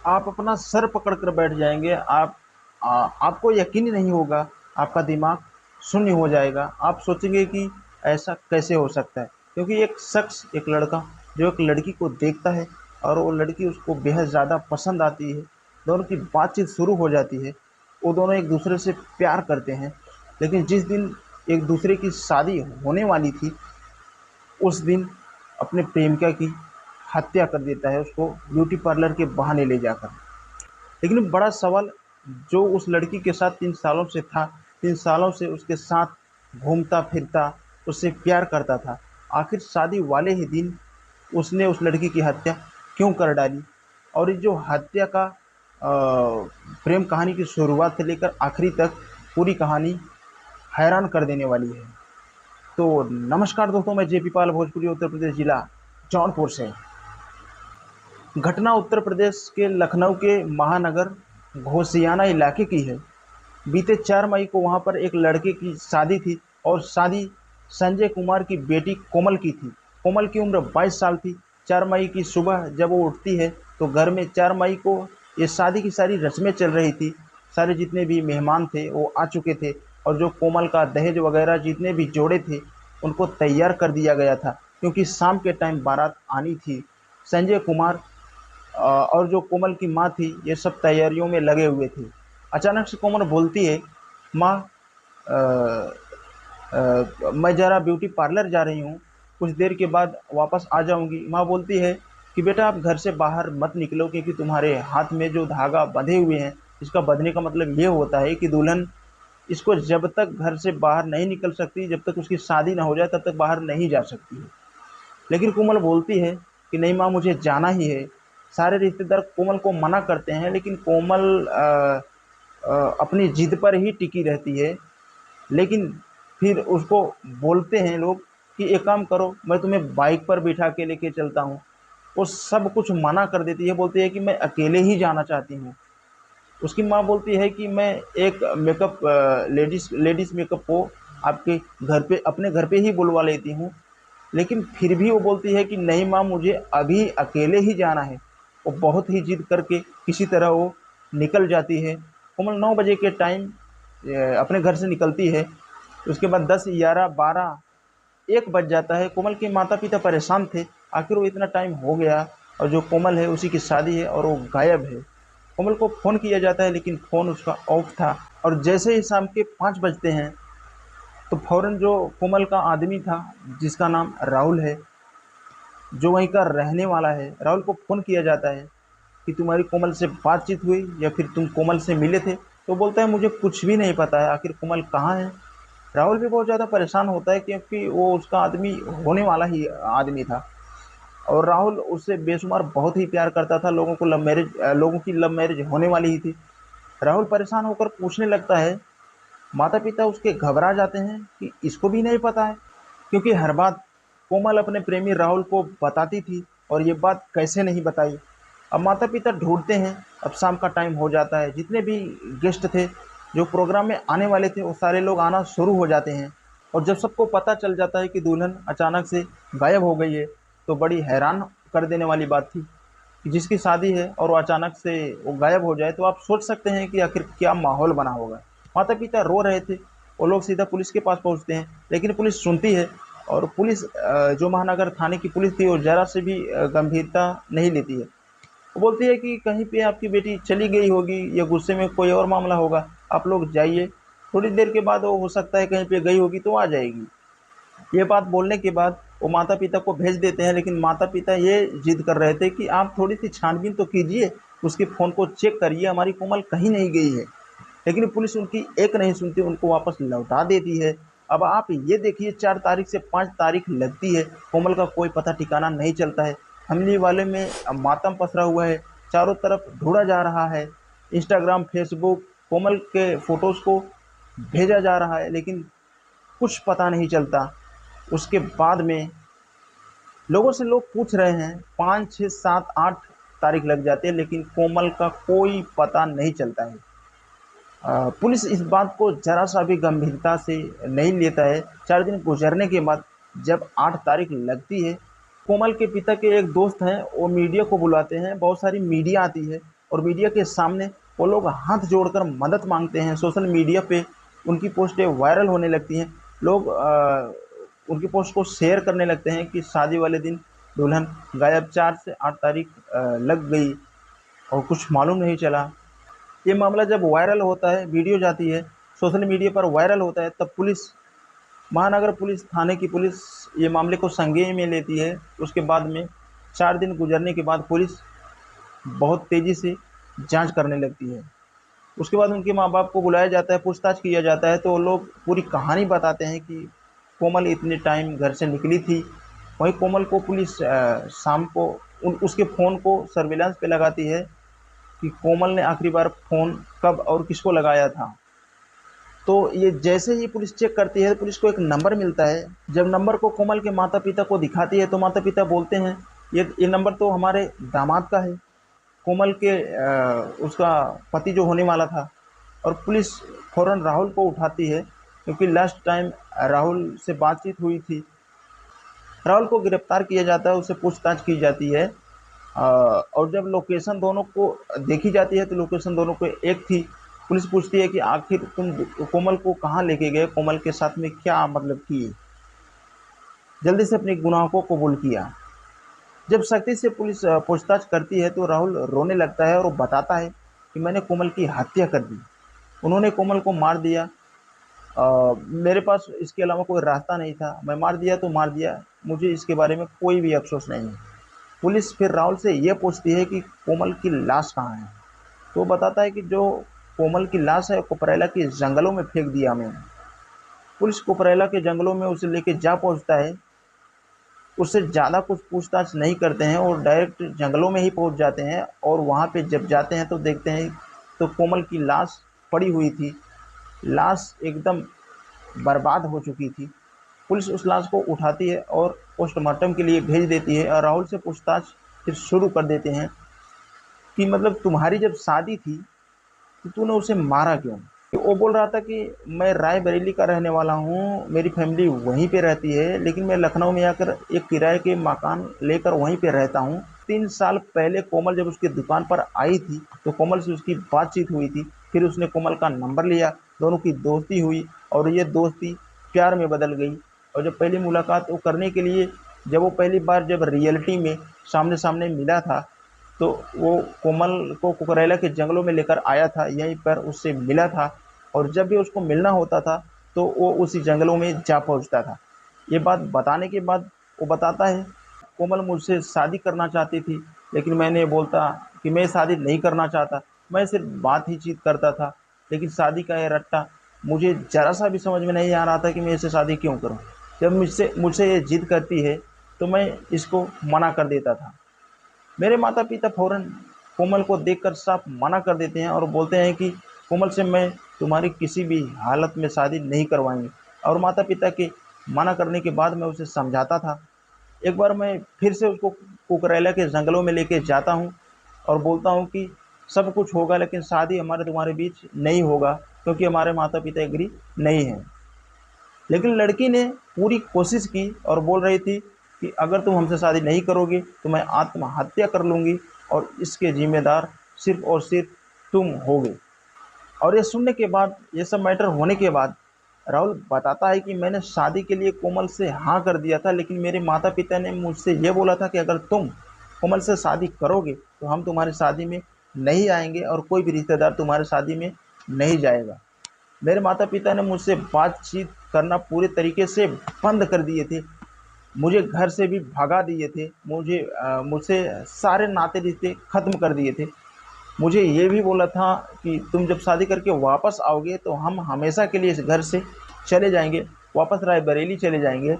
आप अपना सर पकड़ कर बैठ जाएंगे। आपको यकीन ही नहीं होगा, आपका दिमाग शून्य हो जाएगा। आप सोचेंगे कि ऐसा कैसे हो सकता है, क्योंकि एक शख्स, एक लड़का जो एक लड़की को देखता है और वो लड़की उसको बेहद ज़्यादा पसंद आती है, दोनों की बातचीत शुरू हो जाती है, वो दोनों एक दूसरे से प्यार करते हैं। लेकिन जिस दिन एक दूसरे की शादी होने वाली थी, उस दिन अपने प्रेमिका की हत्या कर देता है, उसको ब्यूटी पार्लर के बहाने ले जाकर। लेकिन बड़ा सवाल, जो उस लड़की के साथ 3 सालों से था, 3 सालों से उसके साथ घूमता फिरता, उससे प्यार करता था, आखिर शादी वाले ही दिन उसने उस लड़की की हत्या क्यों कर डाली? और ये जो हत्या का प्रेम कहानी की शुरुआत से लेकर आखिरी तक पूरी कहानी हैरान कर देने वाली है। तो नमस्कार दोस्तों, मैं जेपी पाल, भोजपुरी, उत्तर प्रदेश, जिला जौनपुर से। घटना उत्तर प्रदेश के लखनऊ के महानगर घोसियाना इलाके की है। बीते 4 मई को वहां पर एक लड़के की शादी थी, और शादी संजय कुमार की बेटी कोमल की थी। कोमल की उम्र 22 साल थी। 4 मई की सुबह जब वो उठती है तो घर में 4 मई को ये शादी की सारी रस्में चल रही थी। सारे जितने भी मेहमान थे वो आ चुके थे, और जो कोमल का दहेज वगैरह जितने भी जोड़े थे उनको तैयार कर दिया गया था, क्योंकि शाम के टाइम बारात आनी थी। संजय कुमार और जो कोमल की माँ थी, ये सब तैयारियों में लगे हुए थे। अचानक से कोमल बोलती है, माँ, अ, मैं ज़रा ब्यूटी पार्लर जा रही हूँ, कुछ देर के बाद वापस आ जाऊँगी। माँ बोलती है कि बेटा, आप घर से बाहर मत निकलो, क्योंकि तुम्हारे हाथ में जो धागा बंधे हुए हैं, इसका बंधने का मतलब ये होता है कि दुल्हन इसको जब तक घर से बाहर नहीं निकल सकती, जब तक उसकी शादी ना हो जाए, तब तक बाहर नहीं जा सकती है। लेकिन कोमल बोलती है कि नहीं माँ, मुझे जाना ही है। सारे रिश्तेदार कोमल को मना करते हैं, लेकिन कोमल अपनी जिद पर ही टिकी रहती है। लेकिन फिर उसको बोलते हैं लोग कि एक काम करो, मैं तुम्हें बाइक पर बिठा के लेके चलता हूँ। वो सब कुछ मना कर देती है, बोलती है कि मैं अकेले ही जाना चाहती हूँ। उसकी माँ बोलती है कि मैं एक मेकअप लेडीज लेडीज मेकअप को आपके घर पे, अपने घर पे ही बुलवा लेती हूँ। लेकिन फिर भी वो बोलती है कि नहीं माँ, मुझे अभी अकेले ही जाना है। वो बहुत ही जिद करके किसी तरह वो निकल जाती है। कोमल 9 बजे के टाइम अपने घर से निकलती है। उसके बाद 10, 11, 12, 1 बज जाता है। कोमल के माता पिता परेशान थे, आखिर वो इतना टाइम हो गया, और जो कोमल है उसी की शादी है और वो गायब है। कोमल को फ़ोन किया जाता है, लेकिन फ़ोन उसका ऑफ था। और जैसे ही शाम के 5 बजते हैं, तो फ़ौरन जो कोमल का आदमी था, जिसका नाम राहुल है, जो वहीं का रहने वाला है, राहुल को फ़ोन किया जाता है कि तुम्हारी कोमल से बातचीत हुई या फिर तुम कोमल से मिले थे? तो बोलता है मुझे कुछ भी नहीं पता है, आखिर कोमल कहाँ है? राहुल भी बहुत ज़्यादा परेशान होता है, क्योंकि वो उसका आदमी होने वाला ही आदमी था, और राहुल उससे बेशुमार बहुत ही प्यार करता था। लोगों की लव मैरिज होने वाली ही थी। राहुल परेशान होकर पूछने लगता है। माता पिता उसके घबरा जाते हैं कि इसको भी नहीं पता है, क्योंकि हर बात कोमल अपने प्रेमी राहुल को बताती थी, और ये बात कैसे नहीं बताई। अब माता पिता ढूंढते हैं। अब शाम का टाइम हो जाता है, जितने भी गेस्ट थे जो प्रोग्राम में आने वाले थे, वो सारे लोग आना शुरू हो जाते हैं। और जब सबको पता चल जाता है कि दुल्हन अचानक से गायब हो गई है, तो बड़ी हैरान कर देने वाली बात थी कि जिसकी शादी है और वो अचानक से वो गायब हो जाए, तो आप सोच सकते हैं कि आखिर क्या माहौल बना होगा। माता पिता रो रहे थे। वो लोग सीधा पुलिस के पास पहुंचते हैं, लेकिन पुलिस सुनती है, और पुलिस जो महानगर थाने की पुलिस थी, वो जरा से भी गंभीरता नहीं लेती है। वो बोलती है कि कहीं पे आपकी बेटी चली गई होगी, या गुस्से में कोई और मामला होगा, आप लोग जाइए, थोड़ी देर के बाद वो हो सकता है कहीं पे गई होगी तो आ जाएगी। ये बात बोलने के बाद वो माता पिता को भेज देते हैं, लेकिन माता पिता ये जिद कर रहे थे कि आप थोड़ी सी छानबीन तो कीजिए, उसके फ़ोन को चेक करिए, हमारी कोमल कहीं नहीं गई है। लेकिन पुलिस उनकी एक नहीं सुनती, उनको वापस लौटा देती है। अब आप ये देखिए, 4 तारीख से 5 तारीख लगती है, कोमल का कोई पता ठिकाना नहीं चलता है। फैमिली वाले में मातम पसरा हुआ है, चारों तरफ ढूंढा जा रहा है। इंस्टाग्राम, फेसबुक, कोमल के फ़ोटोज़ को भेजा जा रहा है, लेकिन कुछ पता नहीं चलता। उसके बाद में लोगों से लोग पूछ रहे हैं, 5, 6, 7, 8 तारीख लग जाती है, लेकिन कोमल का कोई पता नहीं चलता है। पुलिस इस बात को जरा सा भी गंभीरता से नहीं लेता है। 4 दिन गुजरने के बाद जब 8 तारीख लगती है, कोमल के पिता के एक दोस्त हैं, वो मीडिया को बुलाते हैं, बहुत सारी मीडिया आती है। और मीडिया के सामने वो लोग हाथ जोड़कर मदद मांगते हैं। सोशल मीडिया पे उनकी पोस्टें वायरल होने लगती हैं। लोग उनकी पोस्ट को शेयर करने लगते हैं कि शादी वाले दिन दुल्हन गायब, 4 से 8 तारीख लग गई और कुछ मालूम नहीं चला। ये मामला जब वायरल होता है, वीडियो जाती है सोशल मीडिया पर, वायरल होता है, तब पुलिस, महानगर पुलिस, थाने की पुलिस ये मामले को संज्ञान में लेती है। उसके बाद में 4 दिन गुजरने के बाद पुलिस बहुत तेज़ी से जांच करने लगती है। उसके बाद उनके माँ बाप को बुलाया जाता है, पूछताछ किया जाता है, तो वो लोग पूरी कहानी बताते हैं कि कोमल इतने टाइम घर से निकली थी। वहीं कोमल को पुलिस शाम को उसके फ़ोन को सर्विलांस पे लगाती है कि कोमल ने आखिरी बार फ़ोन कब और किसको लगाया था। तो ये जैसे ही पुलिस चेक करती है, पुलिस को एक नंबर मिलता है। जब नंबर को कोमल के माता पिता को दिखाती है तो माता पिता बोलते हैं ये नंबर तो हमारे दामाद का है, कोमल के उसका पति जो होने वाला था। और पुलिस फ़ौरन राहुल को उठाती है, क्योंकि लास्ट टाइम राहुल से बातचीत हुई थी। राहुल को गिरफ्तार किया जाता है, उससे पूछताछ की जाती है। और जब लोकेशन दोनों को देखी जाती है तो लोकेशन दोनों को एक थी। पुलिस पूछती है कि आखिर तुम कोमल को कहाँ लेके गए, कोमल के साथ में क्या मतलब किए, जल्दी से अपने गुनाहों को कबूल किया। जब सख्ती से पुलिस पूछताछ करती है तो राहुल रोने लगता है और वो बताता है कि मैंने कोमल की हत्या कर दी, उन्होंने कोमल को मार दिया। मेरे पास इसके अलावा कोई रास्ता नहीं था, मैं मार दिया तो मार दिया, मुझे इसके बारे में कोई भी अफसोस नहीं है। पुलिस फिर राहुल से ये पूछती है कि कोमल की लाश कहाँ है, तो वो बताता है कि जो कोमल की लाश है कुपरेला के जंगलों में फेंक दिया मैंने। पुलिस कुपरेला के जंगलों में उसे लेके जा पहुंचता है, उससे ज़्यादा कुछ पूछताछ नहीं करते हैं और डायरेक्ट जंगलों में ही पहुंच जाते हैं। और वहां पे जब जाते हैं तो देखते हैं तो कोमल की लाश पड़ी हुई थी, लाश एकदम बर्बाद हो चुकी थी। पुलिस उस लाश को उठाती है और पोस्टमार्टम के लिए भेज देती है और राहुल से पूछताछ फिर शुरू कर देते हैं कि मतलब तुम्हारी जब शादी थी तो तूने उसे मारा क्यों। तो वो बोल रहा था कि मैं रायबरेली का रहने वाला हूँ, मेरी फैमिली वहीं पे रहती है, लेकिन मैं लखनऊ में आकर एक किराए के मकान लेकर वहीं पे रहता हूँ। 3 साल पहले कोमल जब उसकी दुकान पर आई थी तो कोमल से उसकी बातचीत हुई थी, फिर उसने कोमल का नंबर लिया, दोनों की दोस्ती हुई और ये दोस्ती प्यार में बदल गई। और जब पहली मुलाकात वो करने के लिए, जब वो पहली बार जब रियलिटी में सामने सामने मिला था तो वो कोमल को कुकरेला के जंगलों में लेकर आया था, यहीं पर उससे मिला था। और जब भी उसको मिलना होता था तो वो उसी जंगलों में जा पहुंचता था। ये बात बताने के बाद वो बताता है कोमल मुझसे शादी करना चाहती थी, लेकिन मैंने बोलता कि मैं शादी नहीं करना चाहता, मैं सिर्फ बात ही चीत करता था, लेकिन शादी का ये रट्टा मुझे ज़रा सा भी समझ में नहीं आ रहा था कि मैं इससे शादी क्यों करूं। जब मुझसे मुझसे ये जिद करती है तो मैं इसको मना कर देता था। मेरे माता पिता फ़ौरन कोमल को देखकर साफ मना कर देते हैं और बोलते हैं कि कोमल से मैं तुम्हारी किसी भी हालत में शादी नहीं करवाएंगे। और माता पिता के मना करने के बाद मैं उसे समझाता था। एक बार मैं फिर से उसको कुकरेला के जंगलों में लेके जाता हूँ और बोलता हूँ कि सब कुछ होगा लेकिन शादी हमारे तुम्हारे बीच नहीं होगा, क्योंकि हमारे माता पिता एग्री नहीं हैं। लेकिन लड़की ने पूरी कोशिश की और बोल रही थी कि अगर तुम हमसे शादी नहीं करोगे तो मैं आत्महत्या कर लूँगी और इसके ज़िम्मेदार सिर्फ़ और सिर्फ़ तुम होगे। और ये सुनने के बाद, ये सब मैटर होने के बाद राहुल बताता है कि मैंने शादी के लिए कोमल से हाँ कर दिया था, लेकिन मेरे माता पिता ने मुझसे ये बोला था कि अगर तुम कोमल से शादी करोगे तो हम तुम्हारी शादी में नहीं आएंगे और कोई भी रिश्तेदार तुम्हारी शादी में नहीं जाएगा। मेरे माता पिता ने मुझसे बातचीत करना पूरे तरीके से बंद कर दिए थे, मुझे घर से भी भगा दिए थे, मुझसे सारे नाते रिश्ते ख़त्म कर दिए थे। मुझे ये भी बोला था कि तुम जब शादी करके वापस आओगे तो हम हमेशा के लिए इस घर से चले जाएंगे, वापस रायबरेली चले जाएंगे।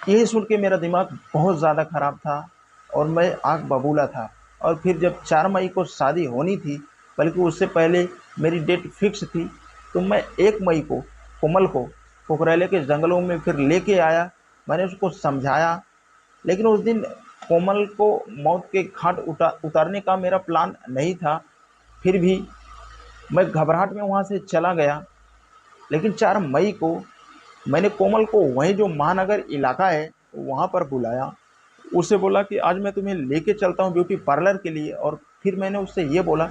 यही सुन के मेरा दिमाग बहुत ज़्यादा ख़राब था और मैं आग बबूला था। और फिर जब 4 मई को शादी होनी थी, बल्कि उससे पहले मेरी डेट फिक्स थी, तो मैं 1 मई को कोमल को कुकरेले के जंगलों में फिर लेके आया। मैंने उसको समझाया, लेकिन उस दिन कोमल को मौत के घाट उतारने का मेरा प्लान नहीं था। फिर भी मैं घबराहट में वहाँ से चला गया। लेकिन 4 मई को मैंने कोमल को वहीं जो महानगर इलाका है वहाँ पर बुलाया। उससे बोला कि आज मैं तुम्हें लेके चलता हूँ ब्यूटी पार्लर के लिए और फिर मैंने उससे ये बोला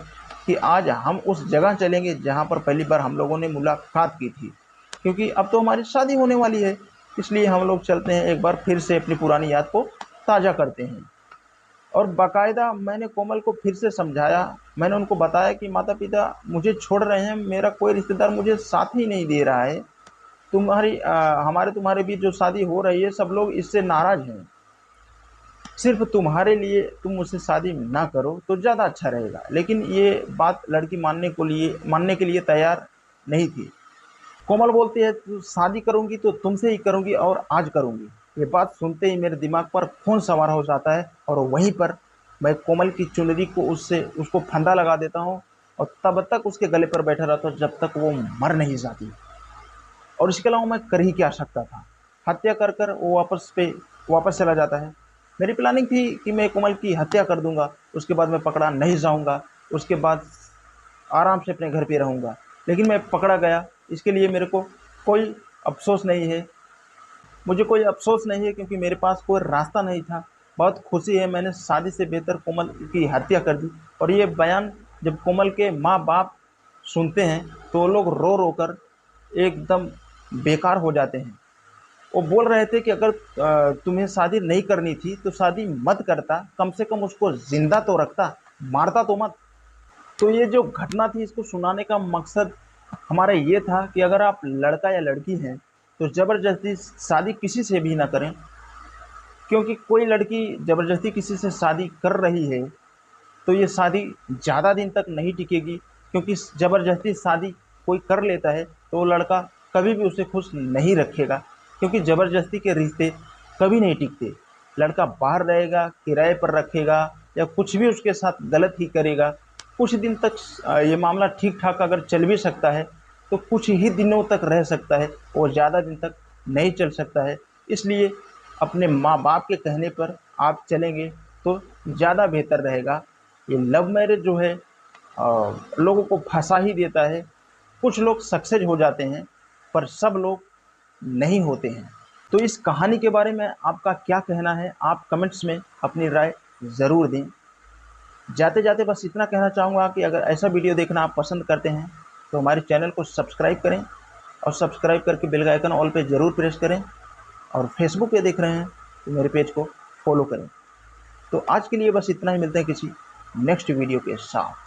कि आज हम उस जगह चलेंगे जहाँ पर पहली बार हम लोगों ने मुलाकात की थी, क्योंकि अब तो हमारी शादी होने वाली है, इसलिए हम लोग चलते हैं, एक बार फिर से अपनी पुरानी याद को ताज़ा करते हैं। और बाकायदा मैंने कोमल को फिर से समझाया, मैंने उनको बताया कि माता पिता मुझे छोड़ रहे हैं, मेरा कोई रिश्तेदार मुझे साथ ही नहीं दे रहा है, तुम्हारे बीच जो शादी हो रही है सब लोग इससे नाराज़ हैं, सिर्फ तुम्हारे लिए तुम मुझसे शादी ना करो तो ज़्यादा अच्छा रहेगा। लेकिन ये बात लड़की मानने के लिए तैयार नहीं थी। कोमल बोलती है तू शादी करूंगी तो तुमसे ही करूंगी और आज करूंगी। ये बात सुनते ही मेरे दिमाग पर खून सवार हो जाता है और वहीं पर मैं कोमल की चुनरी को उसको फंदा लगा देता हूँ और तब तक उसके गले पर बैठा रहता हूँ जब तक वो मर नहीं जाती। और इसके अलावा मैं कर ही क्या सकता था, हत्या कर कर वो वापस चला जाता है। मेरी प्लानिंग थी कि मैं कोमल की हत्या कर दूंगा, उसके बाद मैं पकड़ा नहीं जाऊंगा, उसके बाद आराम से अपने घर पे रहूंगा, लेकिन मैं पकड़ा गया। इसके लिए मेरे को कोई अफसोस नहीं है, मुझे कोई अफसोस नहीं है, क्योंकि मेरे पास कोई रास्ता नहीं था। बहुत खुशी है मैंने शादी से बेहतर कोमल की हत्या कर दी। और ये बयान जब कोमल के माँ बाप सुनते हैं तो वो लोग रो रो कर एकदम बेकार हो जाते हैं। वो बोल रहे थे कि अगर तुम्हें शादी नहीं करनी थी तो शादी मत करता, कम से कम उसको जिंदा तो रखता, मारता तो मत। तो ये जो घटना थी इसको सुनाने का मकसद हमारा ये था कि अगर आप लड़का या लड़की हैं तो ज़बरदस्ती शादी किसी से भी ना करें, क्योंकि कोई लड़की ज़बरदस्ती किसी से शादी कर रही है तो ये शादी ज़्यादा दिन तक नहीं टिकेगी, क्योंकि ज़बरदस्ती शादी कोई कर लेता है तो वो लड़का कभी भी उसे खुश नहीं रखेगा, क्योंकि ज़बरदस्ती के रिश्ते कभी नहीं टिकते। लड़का बाहर रहेगा, किराए पर रखेगा या कुछ भी उसके साथ गलत ही करेगा, कुछ दिन तक ये मामला ठीक ठाक अगर चल भी सकता है तो कुछ ही दिनों तक रह सकता है, और ज़्यादा दिन तक नहीं चल सकता है। इसलिए अपने माँ बाप के कहने पर आप चलेंगे तो ज़्यादा बेहतर रहेगा। ये लव मैरिज जो है लोगों को फंसा ही देता है। कुछ लोग सक्सेस हो जाते हैं पर सब लोग नहीं होते हैं। तो इस कहानी के बारे में आपका क्या कहना है, आप कमेंट्स में अपनी राय ज़रूर दें। जाते जाते बस इतना कहना चाहूँगा कि अगर ऐसा वीडियो देखना आप पसंद करते हैं तो हमारे चैनल को सब्सक्राइब करें, और सब्सक्राइब करके बेल का आइकन ऑल पे ज़रूर प्रेस करें, और फेसबुक पे देख रहे हैं तो मेरे पेज को फॉलो करें। तो आज के लिए बस इतना ही, मिलते हैं किसी नेक्स्ट वीडियो के साथ।